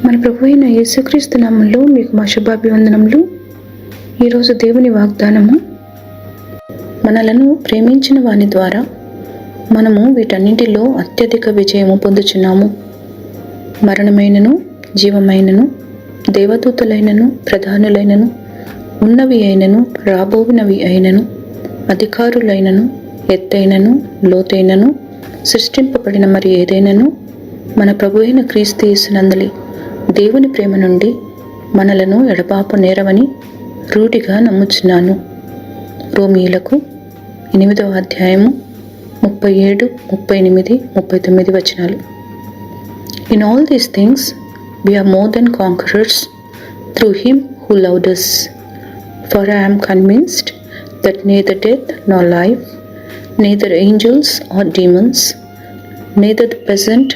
మన ప్రభు అయిన యేసుక్రీస్తు నామములో మీకు మా శుభాభివందనములు. ఈరోజు దేవుని వాగ్దానము, మనలను ప్రేమించిన వాని ద్వారా మనము వీటన్నింటిలో అత్యధిక విజయము పొందుచున్నాము. మరణమైనను జీవమైనను దేవదూతలైనను ప్రధానులైనను ఉన్నవి అయినను రాబోవినవి అయినను అధికారులైనను ఎత్తైనను లోతైనను సృష్టింపబడిన మరి ఏదైనను మన ప్రభు అయిన క్రీస్తు యేసునందలి దేవుని ప్రేమ నుండి మనలను ఎడబాపు నేరవని రూఢిగా నమ్ముచున్నాను. రోమీయులకు 8వ అధ్యాయము 37, 38, 39 వచనాలు. In all these things we are more than conquerors through him who loved us. For I am convinced that neither death nor life, neither angels or demons, neither the present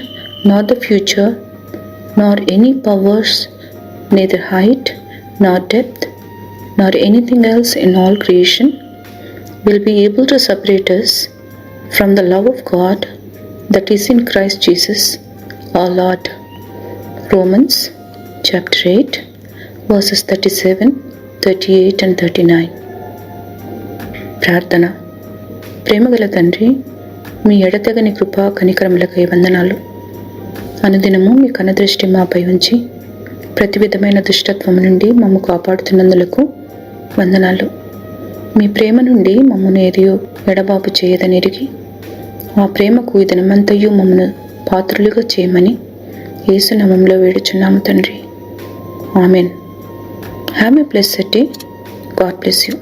nor the future, nor any powers, neither height nor depth, nor anything else in all creation will be able to separate us from the love of God that is in Christ Jesus our Lord. Romans chapter 8 verses 37, 38 and 39. ప్రార్థన. ప్రేమగల తండ్రి, మీ ఎడతెగని కృపా కనికరములకై వందనాలు. అనుదినము మీ కనుదృష్టి మాపై ఉంచి ప్రతి విధమైన దుష్టత్వము నుండి మమ్ము కాపాడుతున్నందులకు వందనాలు. మీ ప్రేమ నుండి మమ్మను ఏదియో ఎడబాపు చేయదనిరిగి ఆ ప్రేమకు ఈ దినమంతయు మమ్మను పాత్రులుగా చేయమని యేసు నామములో వేడుచున్నాము తండ్రి. Amen. Have a blessed day. God bless you.